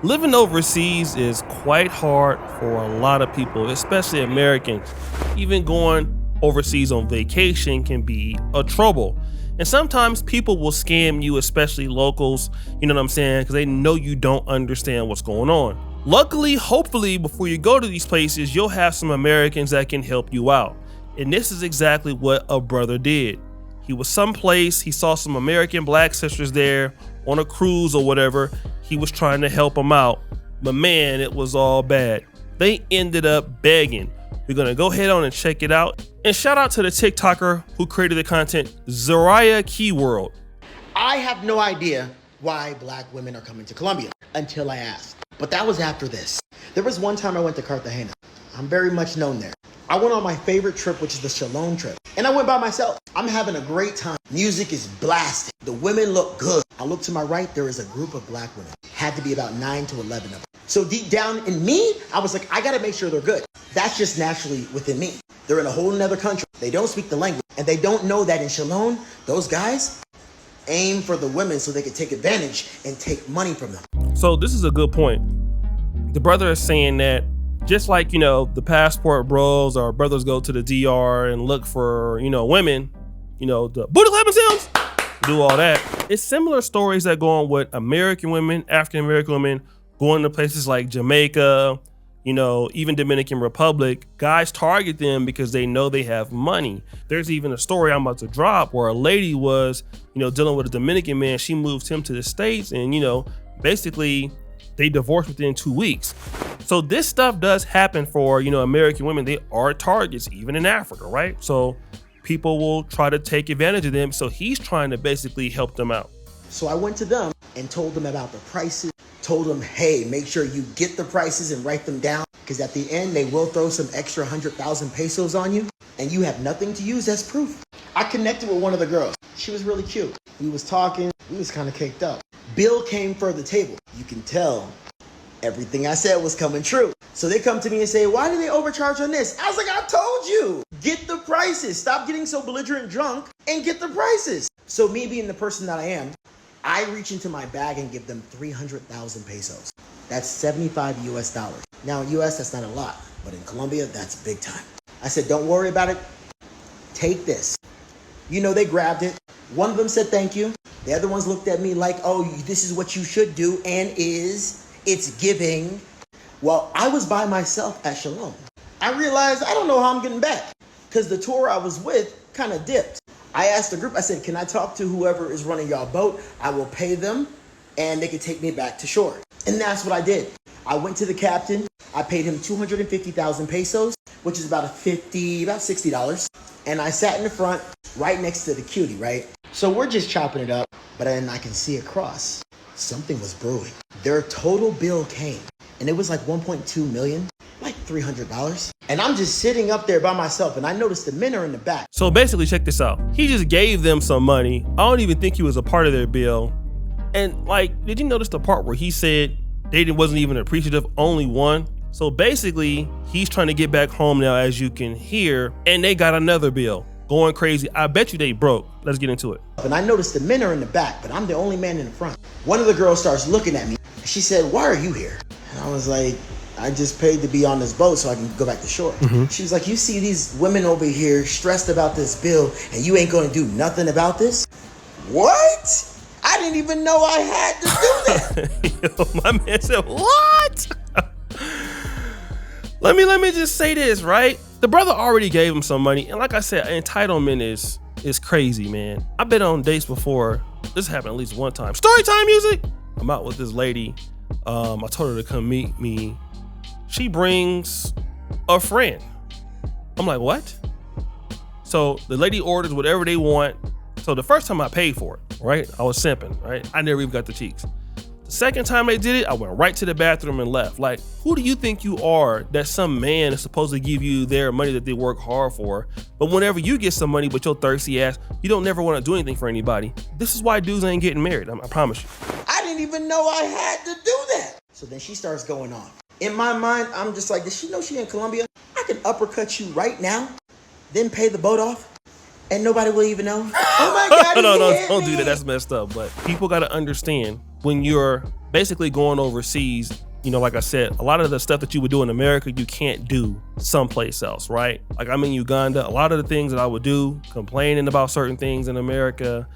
Living overseas is quite hard for a lot of people, especially Americans. Even going overseas on vacation can be a trouble. And sometimes people will scam you, especially locals, you know what I'm saying? Because they know you don't understand what's going on. Luckily, hopefully, before you go to these places, you'll have some Americans that can help you out. And this is exactly what a brother did. He was someplace, he saw some American black sisters there on a cruise or whatever. He was trying to help them out, but man, it was all bad. They ended up begging. We're gonna go ahead on and check it out. And shout out to the TikToker who created the content, Zariah Keyworld. I have no idea why black women are coming to Colombia until I asked. But that was after this. There was one time I went to Cartagena. I'm very much known there. I went on my favorite trip, which is the Shalom trip. And I went by myself. I'm having a great time. Music is blasting. The women look good. I look to my right, there is a group of black women. Had to be about 9 to 11 of them. So deep down in me, I was like, I gotta make sure they're good. That's just naturally within me. They're in a whole nother country. They don't speak the language. And they don't know that in Shalom, those guys aim for the women so they can take advantage and take money from them. So this is a good point. The brother is saying that just like, the passport bros or brothers go to the DR and look for, women, the booty clapping sounds, do all that. It's similar stories that go on with American women, African-American women, going to places like Jamaica, even Dominican Republic. Guys target them because they know they have money. There's even a story I'm about to drop where a lady was, dealing with a Dominican man. She moved him to the States and, basically they divorced within 2 weeks. So this stuff does happen for, American women. They are targets, even in Africa, right? So people will try to take advantage of them. So he's trying to basically help them out. So I went to them and told them about the prices, told them, hey, make sure you get the prices and write them down, because at the end, they will throw some extra 100,000 pesos on you and you have nothing to use as proof. I connected with one of the girls. She was really cute. We was talking, we was kind of caked up. Bill came for the table. You can tell everything I said was coming true. So they come to me and say, why did they overcharge on this? I was like, I told you, get the prices. Stop getting so belligerent drunk and get the prices. So me being the person that I am, I reach into my bag and give them 300,000 pesos. That's 75 US dollars. Now in US, that's not a lot, but in Colombia, that's big time. I said, don't worry about it. Take this. They grabbed it. One of them said, thank you. The other ones looked at me like, oh, this is what you should do, and it's giving. Well, I was by myself at Shalom. I realized I don't know how I'm getting back because the tour I was with kind of dipped. I asked the group, I said, can I talk to whoever is running y'all boat? I will pay them and they can take me back to shore. And that's what I did. I went to the captain. I paid him 250,000 pesos, which is about $60. And I sat in the front right next to the cutie, right? So we're just chopping it up, but then I can see across. Something was brewing. Their total bill came and it was like 1.2 million, like $300. And I'm just sitting up there by myself and I noticed the men are in the back. So basically, check this out. He just gave them some money. I don't even think he was a part of their bill. And did you notice the part where he said they wasn't even appreciative, only one? So basically, he's trying to get back home now, as you can hear, and they got another bill. Going crazy. I bet you they broke. Let's get into it. And I noticed the men are in the back, but I'm the only man in the front. One of the girls starts looking at me. She said, why are you here? And I was like, I just paid to be on this boat so I can go back to shore. Mm-hmm. She was like, you see these women over here stressed about this bill and you ain't going to do nothing about this? What? I didn't even know I had to do that. Yo, my man said, what? Let me just say this, right? The brother already gave him some money. And like I said, entitlement is crazy, man. I've been on dates before. This happened at least one time. Story time music. I'm out with this lady. I told her to come meet me. She brings a friend. I'm like, what? So the lady orders whatever they want. So the first time I paid for it, right? I was simping, right? I never even got the cheeks. The second time they did it, I went right to the bathroom and left. Like, who do you think you are that some man is supposed to give you their money that they work hard for? But whenever you get some money with your thirsty ass, you don't never want to do anything for anybody. This is why dudes ain't getting married, I promise you. I didn't even know I had to do that. So then she starts going on. In my mind, I'm just like, does she know she in Colombia? I can uppercut you right now, then pay the boat off. And nobody will even know. Oh my God! No, don't do that. That's messed up. But people got to understand when you're basically going overseas, like I said, a lot of the stuff that you would do in America, you can't do someplace else, right? Like I'm in Uganda, a lot of the things that I would do, complaining about certain things in America,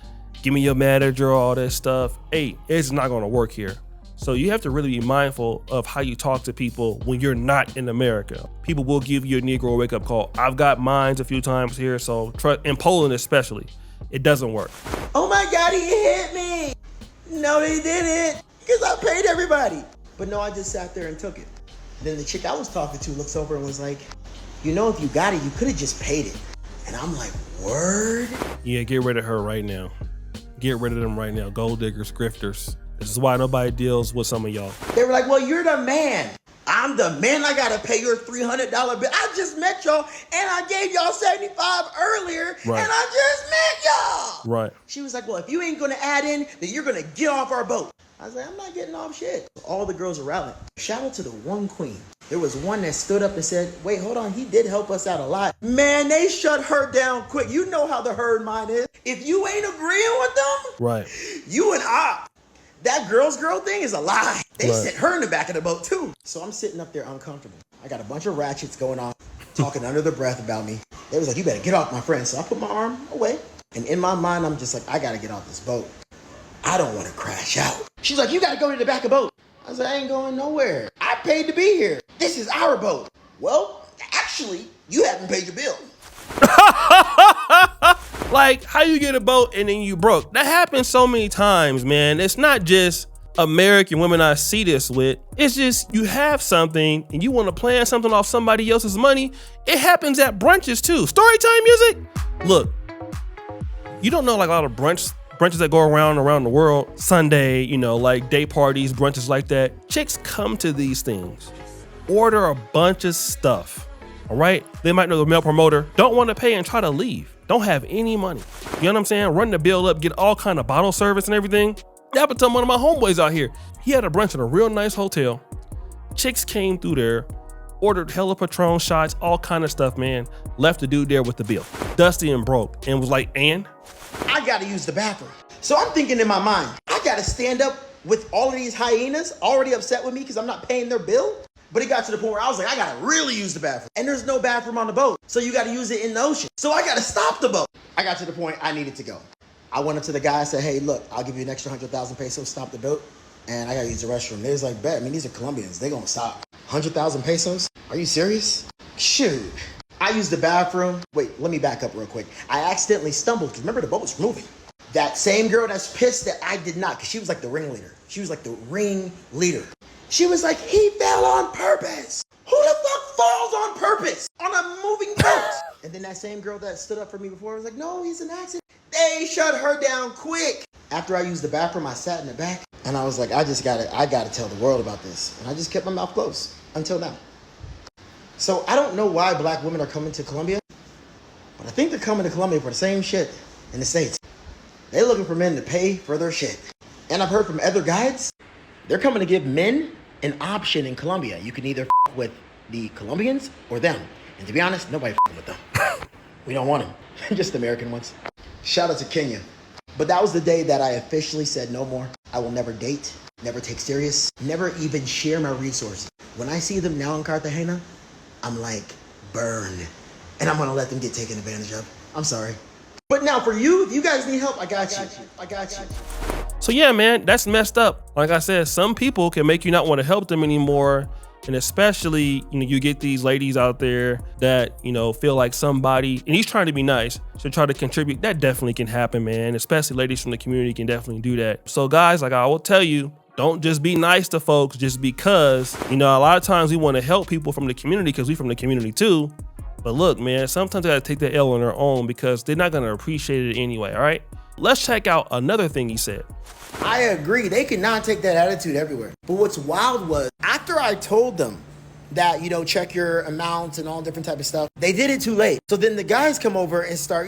give me your manager, all this stuff, hey, it's not gonna work here. So you have to really be mindful of how you talk to people when you're not in America. People will give you a Negro wake-up call. I've got mines a few times here, so in Poland especially, it doesn't work. Oh my God, he hit me. No, they didn't, because I paid everybody. But no, I just sat there and took it. Then the chick I was talking to looks over and was like, if you got it, you could have just paid it. And I'm like, word? Yeah, get rid of her right now. Get rid of them right now. Gold diggers, grifters. This is why nobody deals with some of y'all. They were like, well, you're the man. I'm the man. I got to pay your $300 bill. I just met y'all and I gave y'all $75 earlier. Right. And I just met y'all. Right. She was like, well, if you ain't going to add in, then you're going to get off our boat. I was like, I'm not getting off shit. All the girls are rallying. Shout out to the one queen. There was one that stood up and said, wait, hold on. He did help us out a lot. Man, they shut her down quick. You know how the herd mind is. If you ain't agreeing with them, right, you and I. That girl thing is a lie. They right. sent her in the back of the boat too. So I'm sitting up there uncomfortable. I got a bunch of ratchets going on, talking under their breath about me. They was like, you better get off my friend. So I put my arm away. And in my mind, I'm just like, I got to get off this boat. I don't want to crash out. She's like, you got to go to the back of the boat. I was like, I ain't going nowhere. I paid to be here. This is our boat. Well, actually, you haven't paid your bill. Like, how you get a boat and then you broke? That happens so many times, man. It's not just American women I see this with. It's just you have something and you want to plan something off somebody else's money. It happens at brunches too. Storytime music. Look, you don't know like a lot of brunches that go around the world. Sunday, like day parties, brunches like that. Chicks come to these things, order a bunch of stuff. All right, they might know the male promoter, don't want to pay and try to leave. Don't have any money. You know what I'm saying? Run the bill up, get all kind of bottle service and everything. That happened to one of my homeboys out here. He had a brunch in a real nice hotel. Chicks came through there, ordered hella Patron shots, all kind of stuff, man. Left the dude there with the bill, dusty and broke, and was like, and? I gotta use the bathroom. So I'm thinking in my mind, I gotta stand up with all of these hyenas already upset with me because I'm not paying their bill. But it got to the point where I was like, I gotta really use the bathroom. And there's no bathroom on the boat. So you gotta use it in the ocean. So I gotta stop the boat. I got to the point I needed to go. I went up to the guy and said, hey, look, I'll give you an extra 100,000 pesos, stop the boat. And I gotta use the restroom. They was like, bet, these are Colombians. They gonna stop. 100,000 pesos? Are you serious? Shoot. I used the bathroom. Wait, let me back up real quick. I accidentally stumbled because remember the boat was moving. That same girl that's pissed that I did not, because she was like the ringleader. She was like the ring leader. She was like, he fell on purpose. Who the fuck falls on purpose on a moving boat? And then that same girl that stood up for me before was like, no, he's an accident. They shut her down quick. After I used the bathroom, I sat in the back and I was like, I gotta tell the world about this. And I just kept my mouth closed until now. So I don't know why black women are coming to Colombia, but I think they're coming to Colombia for the same shit in the States. They're looking for men to pay for their shit. And I've heard from other guides, they're coming to give men an option in Colombia. You can either f with the Colombians or them. And to be honest, nobody f with them. We don't want them, just the American ones. Shout out to Kenya. But that was the day that I officially said no more. I will never date, never take serious, never even share my resources. When I see them now in Cartagena, I'm like, burn. And I'm gonna let them get taken advantage of. I'm sorry. But now for you, if you guys need help, I got you. So yeah, man, that's messed up. Like I said, some people can make you not want to help them anymore. And especially, you get these ladies out there that, feel like somebody, and he's trying to be nice, should try to contribute. That definitely can happen, man. Especially ladies from the community can definitely do that. So guys, like I will tell you, don't just be nice to folks just because, a lot of times we want to help people from the community because we from the community too. But look, man, sometimes they gotta take the L on their own because they're not gonna appreciate it anyway, all right? Let's check out another thing he said. I agree. They cannot take that attitude everywhere. But what's wild was after I told them that, check your amounts and all different type of stuff, they did it too late. So then the guys come over and start,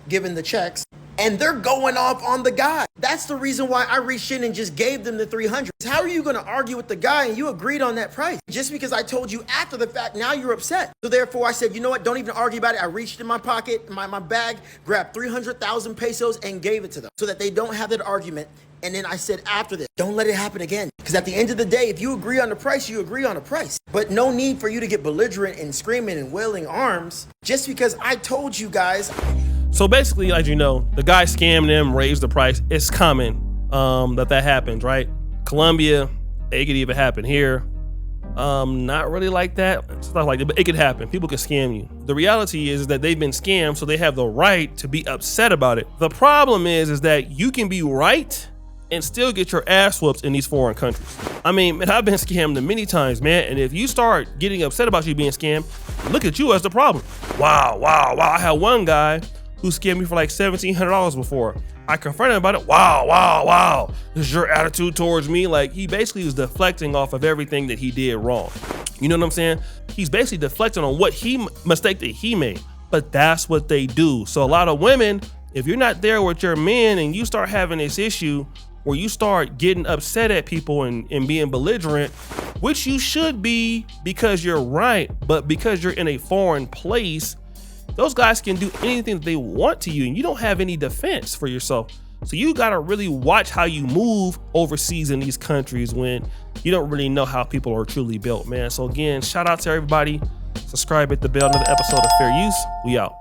giving the checks. and they're going off on the guy. That's the reason why I reached in and just gave them the 300. How are you going to argue with the guy and you agreed on that price? Just because I told you after the fact, now you're upset. So therefore I said, you know what? Don't even argue about it. I reached in my pocket, my bag, grabbed 300,000 pesos and gave it to them so that they don't have that argument. And then I said after this, don't let it happen again. Because at the end of the day, if you agree on the price, you agree on the price. But no need for you to get belligerent and screaming and wailing arms just because I told you guys. So basically, as you know, the guy scammed them, raised the price. It's common that happens, right? Colombia, it could even happen here. Not really like that. It's not like that, but it could happen. People could scam you. The reality is that they've been scammed, so they have the right to be upset about it. The problem is that you can be right and still get your ass whooped in these foreign countries. I mean, man, I've been scammed many times, man. And if you start getting upset about you being scammed, look at you as the problem. Wow. I had one guy who scammed me for like $1,700 before. I confronted him about it. Wow. This is your attitude towards me. Like, he basically was deflecting off of everything that he did wrong. You know what I'm saying? He's basically deflecting on what mistake that he made. But that's what they do. So a lot of women, if you're not there with your men and you start having this issue where you start getting upset at people and being belligerent, which you should be because you're right, but because you're in a foreign place, those guys can do anything that they want to you and you don't have any defense for yourself. So you gotta really watch how you move overseas in these countries when you don't really know how people are truly built, man. So again, shout out to everybody. Subscribe, hit the bell, another episode of Fair Use. We out.